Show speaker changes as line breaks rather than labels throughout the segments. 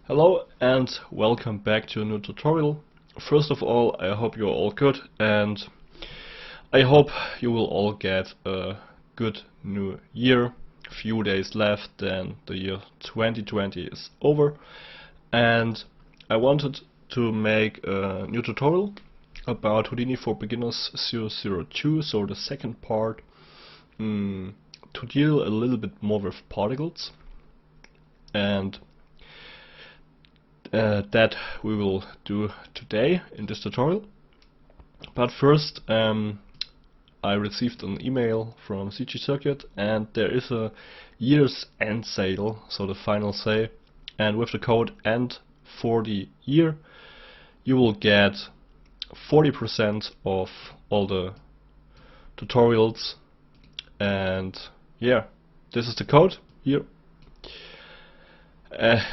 Hello and welcome back to a new tutorial. First of all, I hope you're all good and I hope you will all get a good new year. Few days left, then the year 2020 is over, and I wanted to make a new tutorial about Houdini for Beginners 002, so the second part, to deal a little bit more with particles, and that we will do today in this tutorial. But first, I received an email from CG Circuit, and there is a year's end sale, so the final say, and with the code END for the year you will get 40% of all the tutorials. And yeah, this is the code here.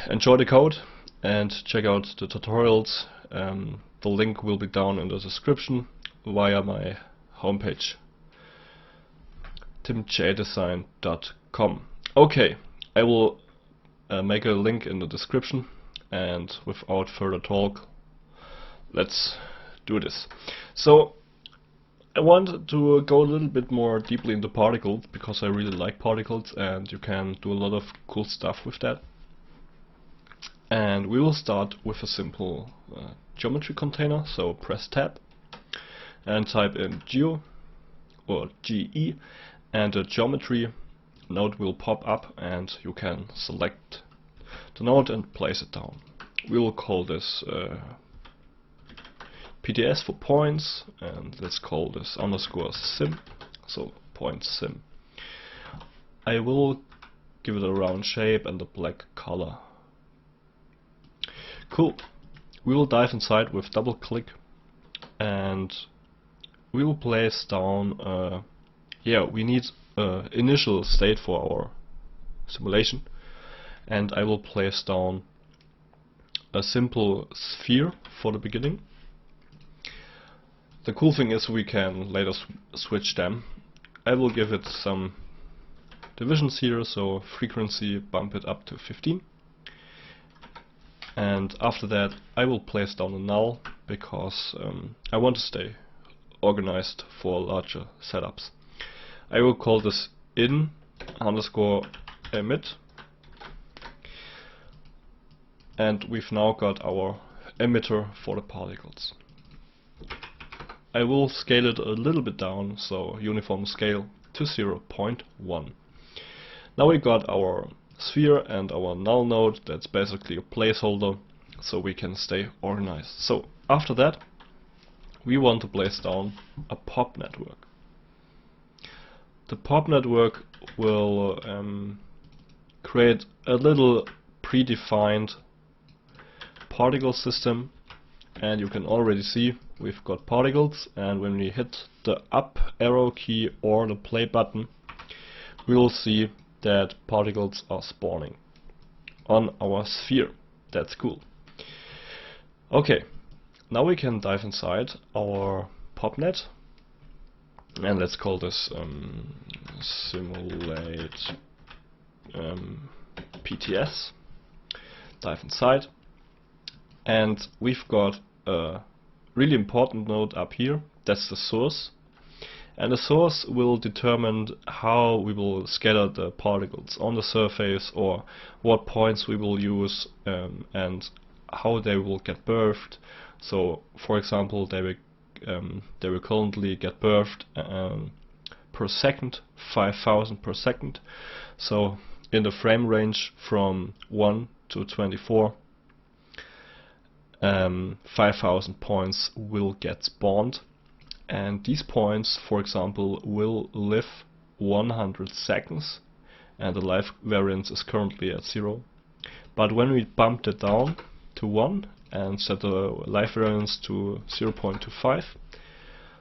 Enjoy the code and check out the tutorials. The link will be down in the description via my homepage, timjdesign.com. Okay, I will make a link in the description, and without further talk, let's do this. So I want to go a little bit more deeply into particles because I really like particles and you can do a lot of cool stuff with that. And we will start with a simple geometry container, so press tab and type in geo or GE, and the geometry node will pop up and you can select the node and place it down. We will call this PTS for points, and let's call this _sim, so point sim. I will give it a round shape and a black color. Cool. We will dive inside with double click and we will place down we need initial state for our simulation, and I will place down a simple sphere for the beginning. The cool thing is we can later switch them. I will give it some divisions here, so frequency bump it up to 15. And after that I will place down a null because I want to stay organized for larger setups. I will call this in _ emit, and we've now got our emitter for the particles. I will scale it a little bit down, so uniform scale to 0.1. Now we got our sphere and our null node. That's basically a placeholder so we can stay organized. So after that we want to place down a pop network. The pop network will create a little predefined particle system, and you can already see we've got particles, and when we hit the up arrow key or the play button we will see that particles are spawning on our sphere. That's cool. Okay, now we can dive inside our popnet, and let's call this simulate PTS. Dive inside, and we've got a really important node up here. That's the source. And the source will determine how we will scatter the particles on the surface, or what points we will use, and how they will get birthed. So for example, they will currently get birthed per second, 5,000 per second. So in the frame range from 1 to 24, 5,000 points will get spawned. And these points, for example, will live 100 seconds, and the life variance is currently at 0. But when we bump it down to 1 and set the life variance to 0.25,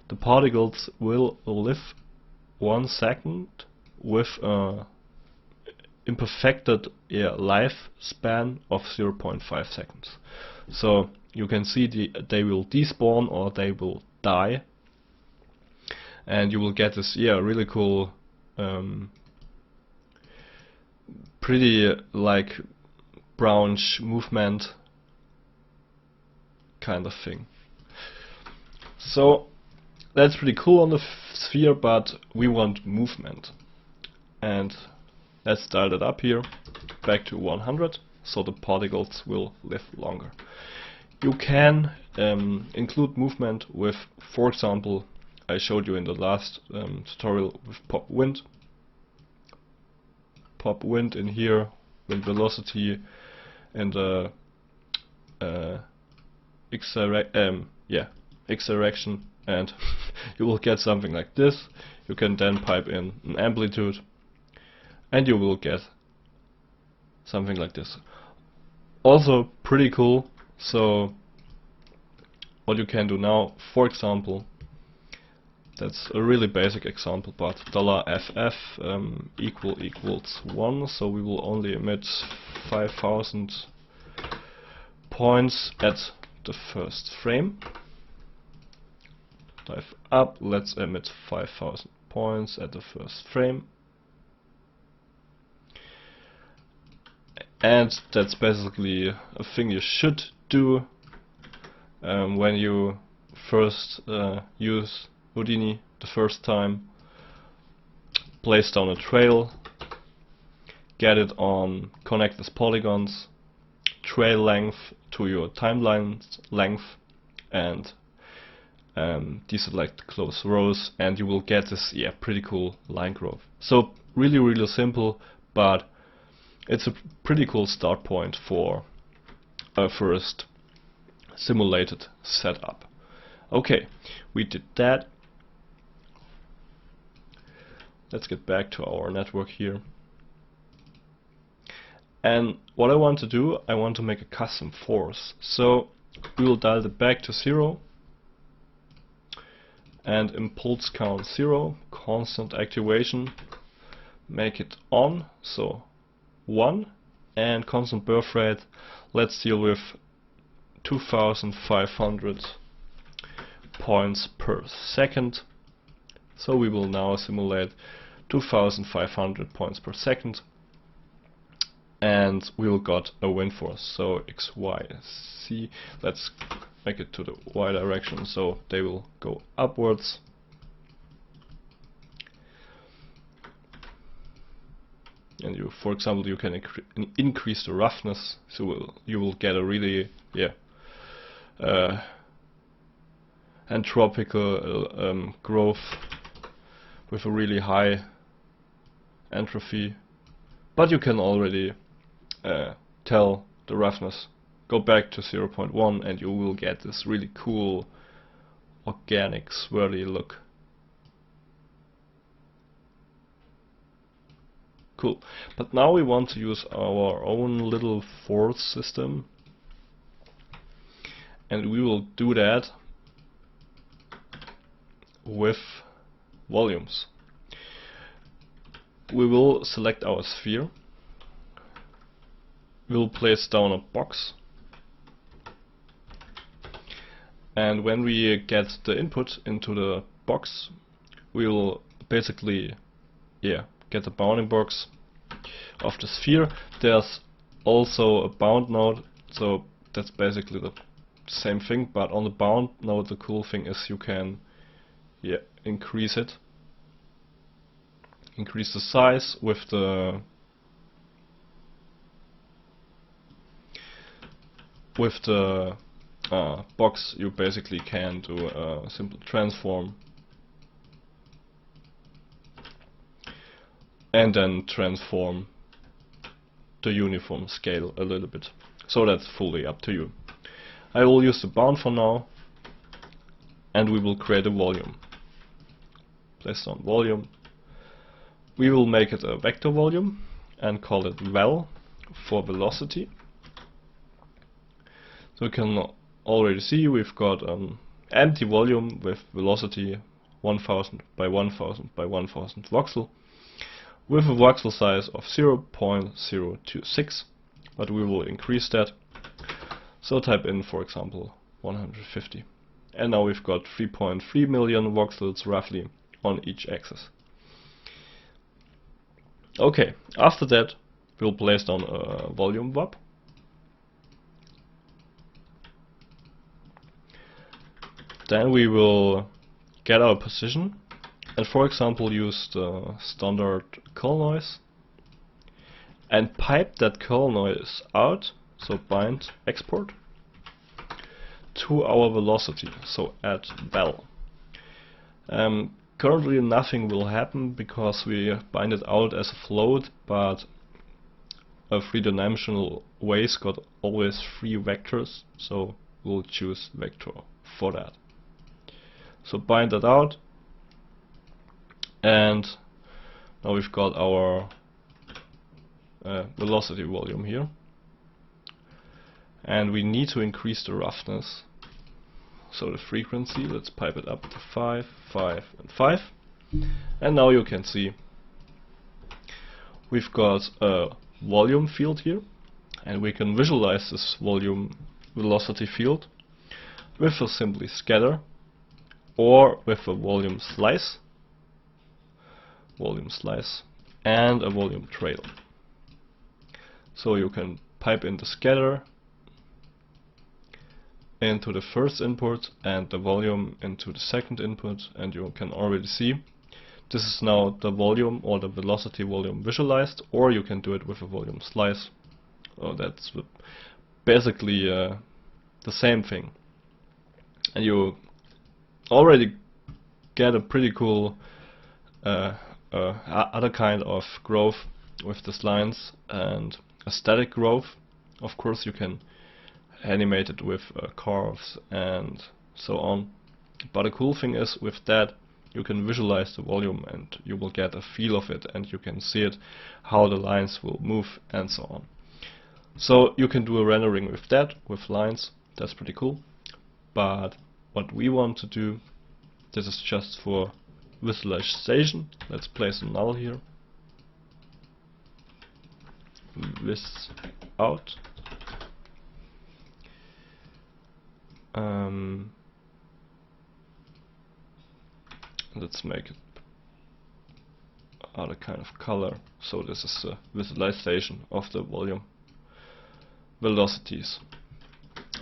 the particles will live 1 second with an imperfected lifespan of 0.5 seconds. So you can see they will despawn or they will die, and you will get this really cool pretty like branch movement kind of thing. So that's pretty cool on the sphere, but we want movement. And let's dial it up here, back to 100, so the particles will live longer. You can include movement with, for example, I showed you in the last tutorial with pop wind. Pop wind in here, wind velocity, and x direction, and you will get something like this. You can then pipe in an amplitude, and you will get something like this. Also pretty cool. So what you can do now, for example, that's a really basic example, but $FF equals 1, so we will only emit 5,000 points at the first frame. Dive up, let's emit 5,000 points at the first frame. And that's basically a thing you should do when you first use Houdini the first time. Place down a trail, get it on connect these polygons, trail length to your timeline length, and deselect close rows, and you will get this pretty cool line growth. So really simple, but it's a pretty cool start point for a first simulated setup. Okay, we did that. Let's get back to our network here. And what I want to do, I want to make a custom force. So we will dial it back to 0 and impulse count 0, constant activation, make it on, so 1, and constant birth rate, let's deal with 2,500 points per second. So we will now simulate 2,500 points per second, and we will got a wind force. So x, y, z. Let's make it to the y direction, so they will go upwards. And you, for example, you can increase the roughness, so you will get a really entropical growth with a really high entropy. But you can already tell the roughness. Go back to 0.1 and you will get this really cool organic swirly look. Cool. But now we want to use our own little force system, and we will do that with volumes. We will select our sphere. We'll place down a box, and when we get the input into the box, we will basically get the bounding box of the sphere. There's also a bound node, so that's basically the same thing, but on the bound node the cool thing is you can increase it, increase the size. With the box you basically can do a simple transform and then transform the uniform scale a little bit. So that's fully up to you. I will use the bound for now, and we will create a volume. Place down volume. We will make it a vector volume and call it vel for velocity. So you can already see we've got an empty volume with velocity 1000 by 1000 by 1000 voxel, with a voxel size of 0.026, but we will increase that. So type in, for example, 150. And now we've got 3.3 million voxels roughly on each axis. Okay, after that we'll place down a volume VAP, Then we will get our position and, for example, use the standard call noise and pipe that call noise out, so bind export, to our velocity, so add val. Currently nothing will happen because we bind it out as a float, but a three-dimensional wave's got always three vectors, so we'll choose vector for that. So bind that out, and now we've got our velocity volume here, and we need to increase the roughness. So the frequency, let's pipe it up to 5, 5 and 5, and now you can see we've got a volume field here, and we can visualize this volume velocity field with a simply scatter or with a volume slice and a volume trail. So you can pipe in the scatter into the first input and the volume into the second input, and you can already see this is now the volume or the velocity volume visualized, or you can do it with a volume slice. That's basically the same thing, and you already get a pretty cool other kind of growth with these lines, and a static growth. Of course you can animate it with curves and so on, but the cool thing is with that you can visualize the volume and you will get a feel of it, and you can see it, how the lines will move and so on. So you can do a rendering with that, with lines. That's pretty cool. But what we want to do, this is just for visualization. Let's place a null here. Vis out. Let's make it other kind of color. So this is a visualization of the volume velocities.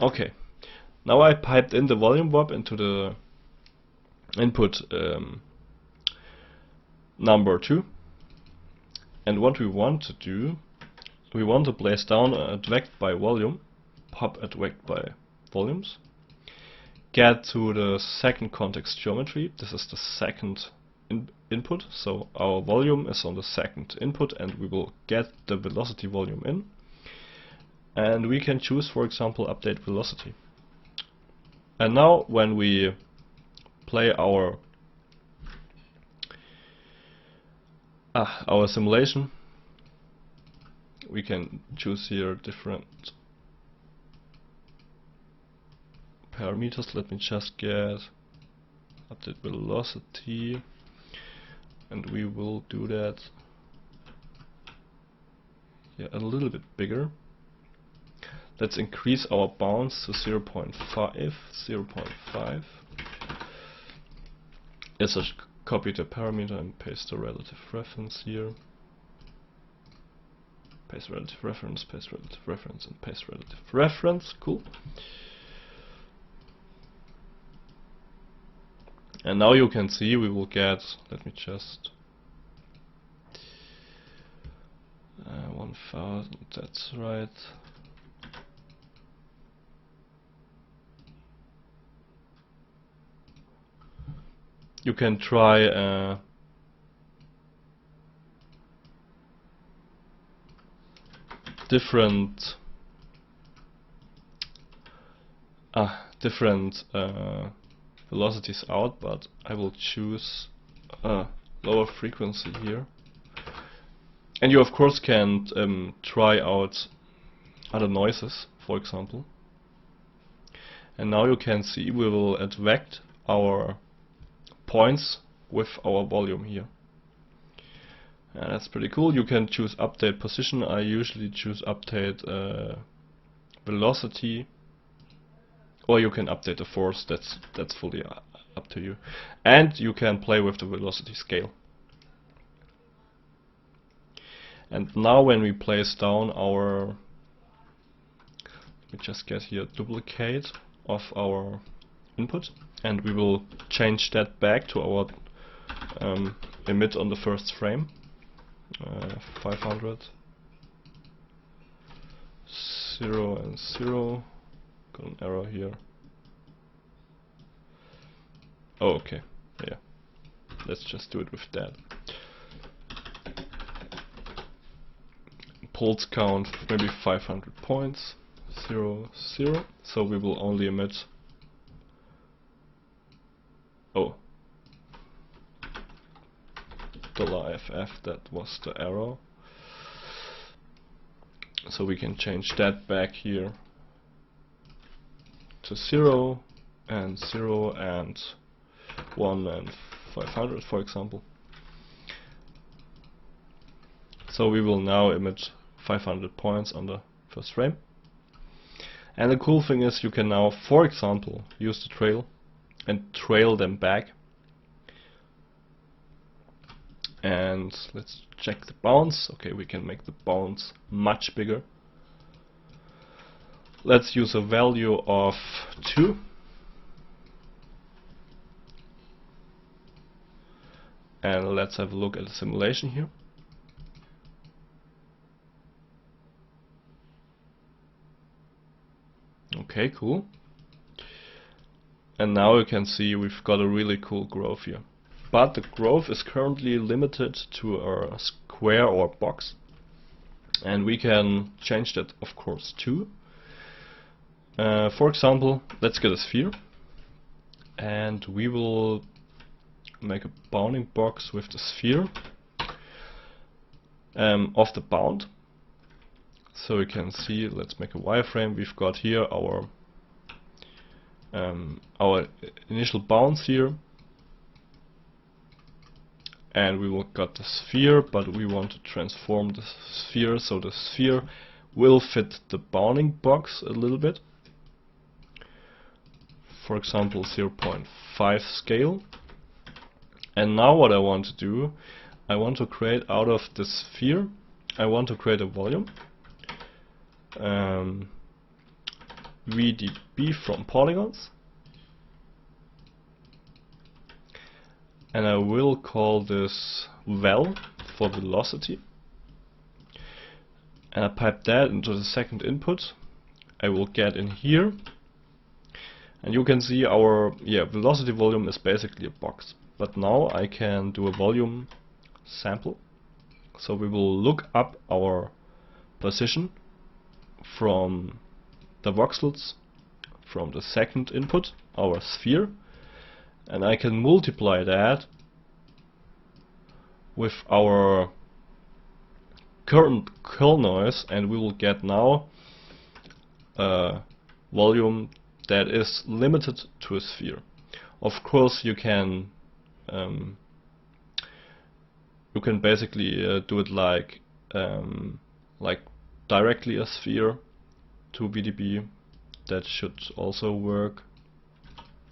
Okay, now I piped in the volume warp into the input number 2, and what we want to do, we want to place down a advect by volume, pop advect by volumes, get to the second context geometry. This is the second input, so our volume is on the second input, and we will get the velocity volume in, and we can choose, for example, update velocity. And now when we play our simulation, we can choose here different parameters. Let me just get update velocity, and we will do that a little bit bigger. Let's increase our bounds to 0.5. Let's just copy the parameter and paste the relative reference here. Paste relative reference, paste relative reference, and paste relative reference. Cool. And now you can see we will get, let me just 1000, that's right. You can try different velocities out, but I will choose lower frequency here. And you of course can try out other noises, for example. And now you can see we will advect our points with our volume here. And that's pretty cool. You can choose update position. I usually choose update velocity, or you can update the force. That's fully up to you. And you can play with the velocity scale. And now when we place down our, let me just get here a duplicate of our input. and we will change that back to our emit on the first frame. 500, 0 and 0. Got an error here. Oh, okay. Yeah. Let's just do it with that. Pulse count maybe 500 points. 0, 0. So we will only emit. Oh. $FF, that was the error. So we can change that back here to 0 and 0 and 1 and 500, for example. So we will now emit 500 points on the first frame. And the cool thing is you can now, for example, use the trail and trail them back. And let's check the bounce. Okay, we can make the bounce much bigger. Let's use a value of 2. And let's have a look at the simulation here. Okay, cool. And now you can see we've got a really cool growth here. But the growth is currently limited to a square or box. And we can change that, of course, too. For example, let's get a sphere. And we will make a bounding box with the sphere of the bound. So you can see, let's make a wireframe. We've got here our initial bounds here. And we will got the sphere, but we want to transform the sphere so the sphere will fit the bounding box a little bit. For example, 0.5 scale. And now what I want to do, I want to create out of the sphere, I want to create a volume. VDB from polygons. And I will call this vel for velocity. And I pipe that into the second input. I will get in here. And you can see our velocity volume is basically a box. But now I can do a volume sample. So we will look up our position from the voxels from the second input, our sphere. And I can multiply that with our current curl noise, and we will get now a volume that is limited to a sphere. Of course, you can basically do it like directly a sphere to VDB. That should also work,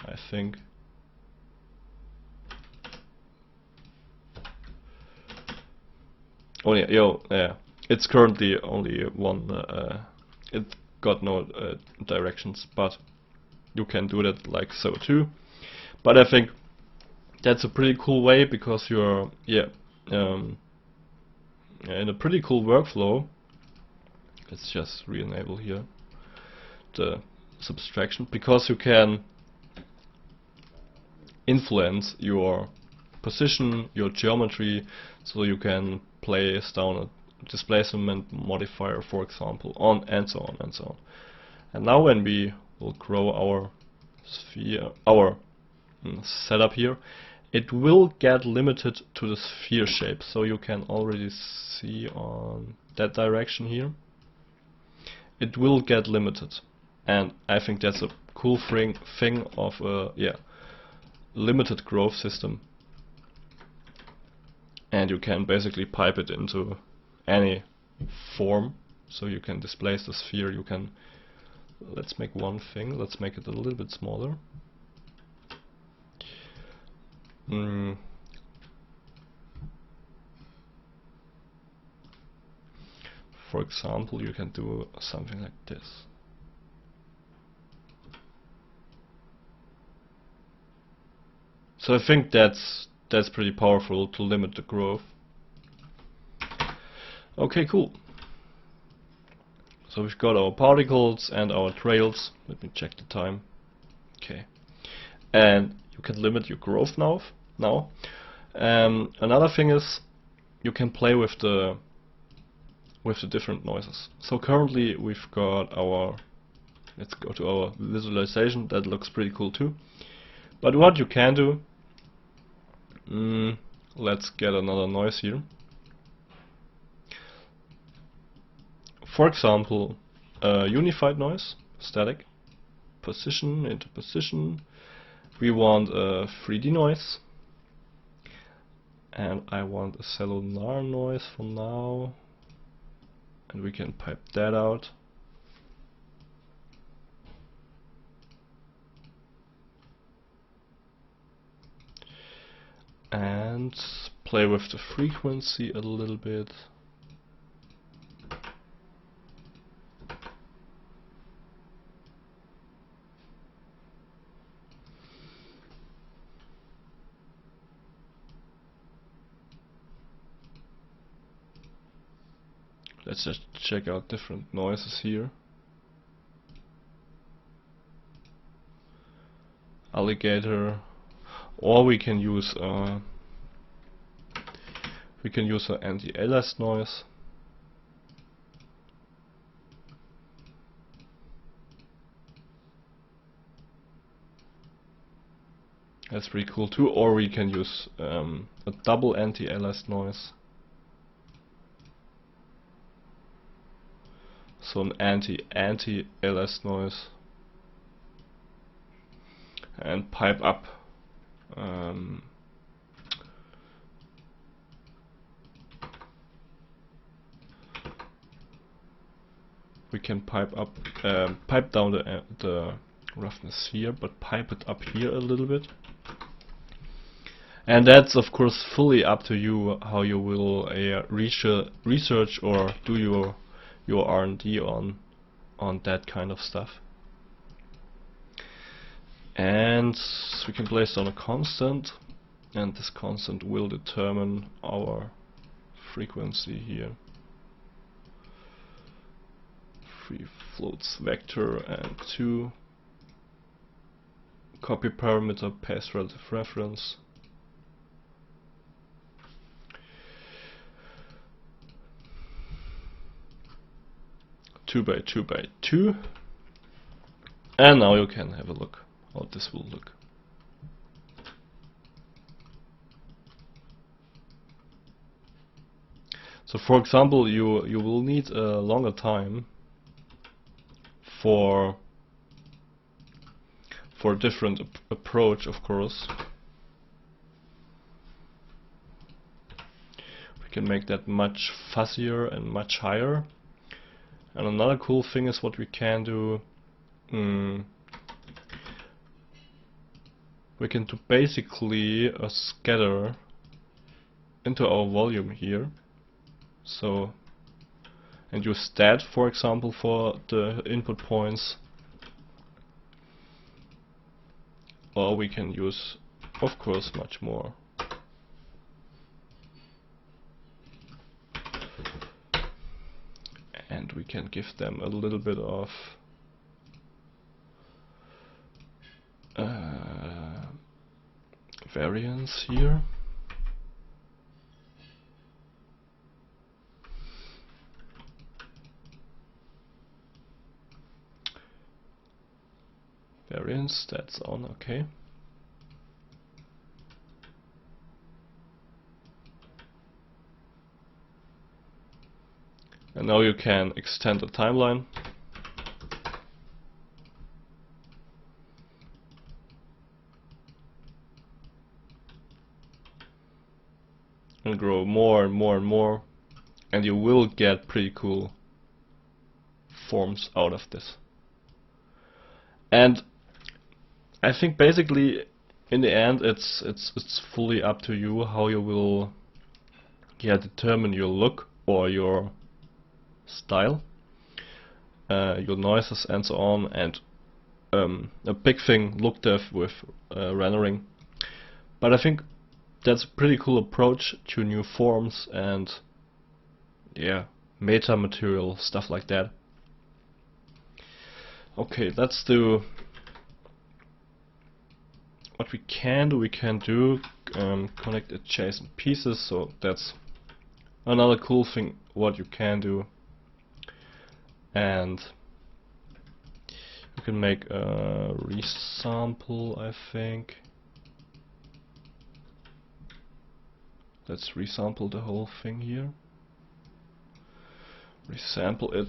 I think. Oh yeah, it's currently only one, it got no directions, but you can do that like so too. But I think that's a pretty cool way, because you're in a pretty cool workflow. Let's just re-enable here the subtraction, because you can influence your position, your geometry, so you can place down a displacement modifier, for example, on and so on and so on. And now when we will grow our sphere, our setup here, it will get limited to the sphere shape. So you can already see on that direction here, it will get limited. And I think that's a cool thing of a limited growth system. And you can basically pipe it into any form, so you can displace the sphere. You can, let's make one thing, let's make it a little bit smaller. For example, you can do something like this. So I think that's pretty powerful to limit the growth. Okay, cool. So we've got our particles and our trails. Let me check the time. Okay. And you can limit your growth now. Another thing is you can play with the different noises. So currently we've got our, let's go to our visualization. That looks pretty cool too. But what you can do, let's get another noise here. For example, unified noise, static, position into position. We want a 3D noise, and I want a cellular noise for now, and we can pipe that out. And play with the frequency a little bit. Let's just check out different noises here. Alligator, or we can use an anti-alias noise. That's pretty cool too. Or we can use a double anti-alias noise. So an anti-alias noise, and pipe up we can pipe down the roughness here, but pipe it up here a little bit. And that's of course fully up to you how you will research or do your R&D on that kind of stuff. And we can place down a constant, and this constant will determine our frequency here. Free floats vector and 2 copy parameter path relative reference. Two by 2 by 2, and now you can have a look how this will look. So for example, you will need a longer time for a different approach, of course. We can make that much fuzzier and much higher. And another cool thing is what we can do. We can do basically a scatter into our volume here. So, and use that, for example, for the input points. Or we can use, of course, much more. And we can give them a little bit of variance here. Variance, that's on, okay. And now you can extend the timeline. And grow more and more and more. And you will get pretty cool forms out of this. And I think basically in the end it's fully up to you how you will determine your look or your style, your noises and so on. And a big thing look dev with rendering. But I think that's a pretty cool approach to new forms and yeah, meta material, stuff like that. Okay, let's do what we can do. We can do connect adjacent pieces, so that's another cool thing what you can do. And you can make a resample, I think. Let's resample the whole thing here. Resample it.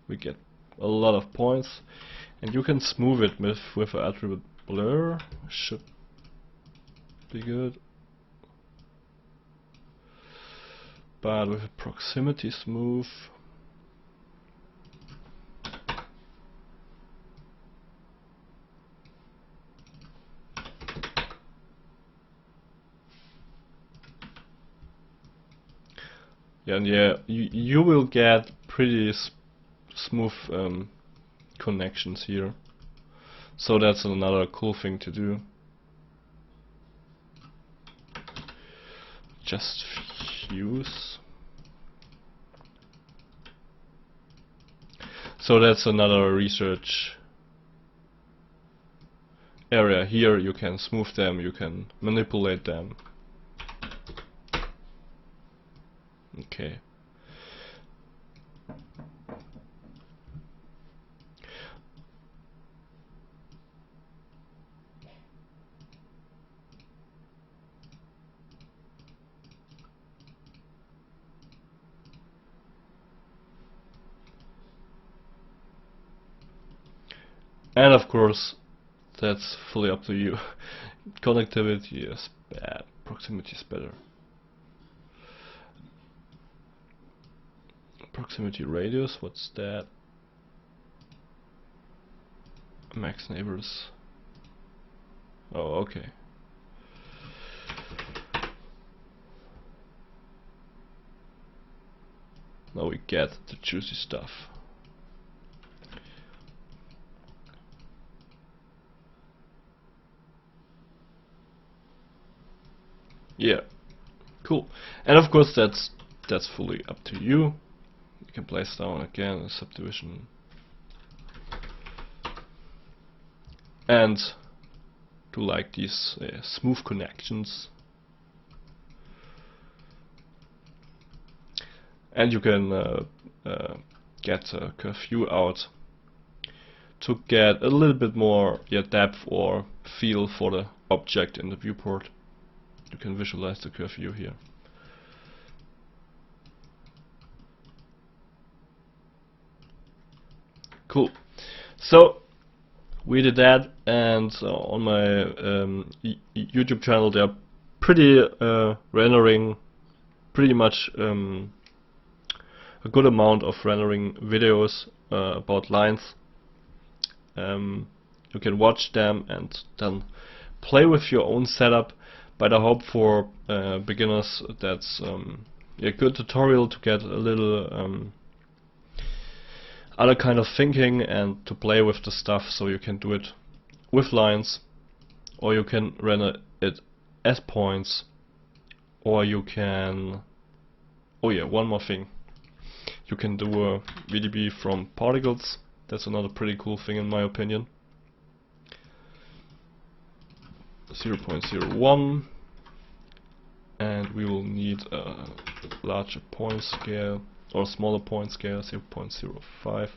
We get a lot of points, and you can smooth it with an attribute blur. Should be good. But with a proximity smooth, and yeah, you will get pretty smooth connections here. So that's another cool thing to do. Just fuse. So that's another research area. Here you can smooth them, you can manipulate them. Okay. And of course, that's fully up to you. Connectivity is bad, proximity is better. Proximity radius, what's that? Max neighbors. Oh, okay. Now we get the juicy stuff. Yeah, cool. And of course that's fully up to you. You can place down again a subdivision. And do like these smooth connections. And you can get a curve view out to get a little bit more depth or feel for the object in the viewport. You can visualize the curve view here. Cool. So we did that, and on my YouTube channel there are pretty rendering, pretty much a good amount of rendering videos about lines. You can watch them and then play with your own setup. But I hope for beginners that's a good tutorial to get a little other kind of thinking and to play with the stuff, so you can do it with lines, or you can render it as points, or you can, oh yeah, one more thing, you can do a VDB from particles. That's another pretty cool thing in my opinion. 0.01, and we will need a larger point scale or smaller point scale, 0.05,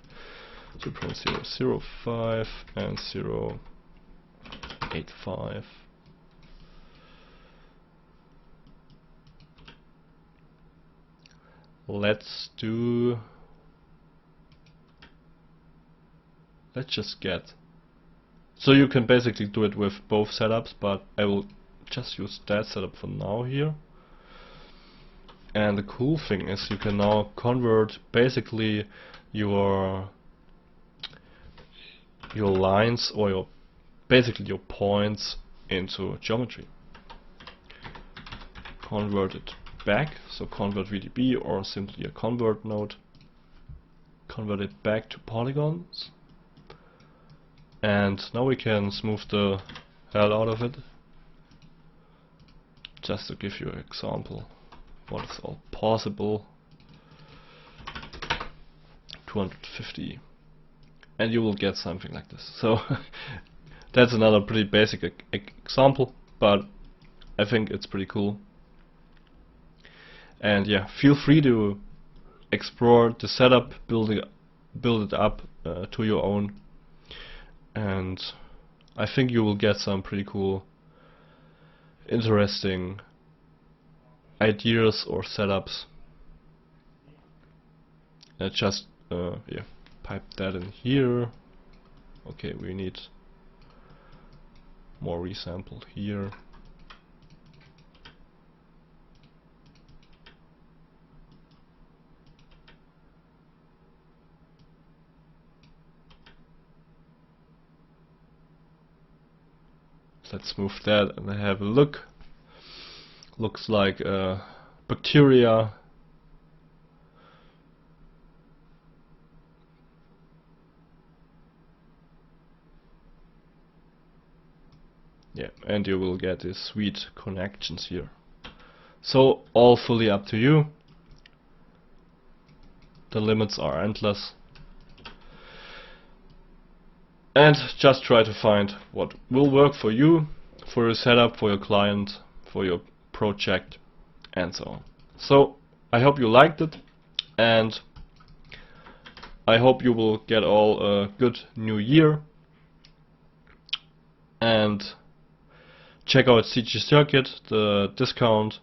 0.005 and 0.85. Let's just get, so you can basically do it with both setups, but I will just use that setup for now here. And the cool thing is you can now convert basically your lines or basically your points into geometry. Convert it back, so convert VDB or simply a convert node. Convert it back to polygons. And now we can smooth the hell out of it. Just to give you an example what is all possible. 250, and you will get something like this. So that's another pretty basic example, but I think it's pretty cool. And yeah, feel free to explore the setup, build it up to your own, and I think you will get some pretty cool, interesting ideas or setups. Just yeah, pipe that in here. Okay, we need more resample here. Let's move that and have a look. Looks like bacteria. Yeah, and you will get these sweet connections here. So all fully up to you. The limits are endless. And just try to find what will work for you, for your setup, for your client, for your project, and so on. So I hope you liked it, and I hope you will get all a good new year. And check out TIMJ Circuit, the discount,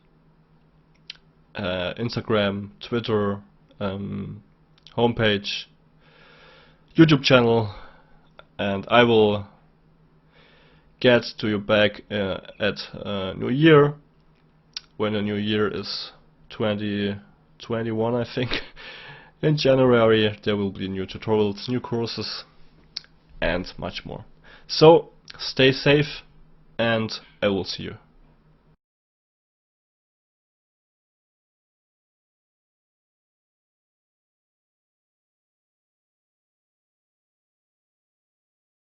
Instagram, Twitter, homepage, YouTube channel, and I will get to you back at New Year, when the new year is 2021, I think. In January there will be new tutorials, new courses, and much more. So stay safe, and I will see you.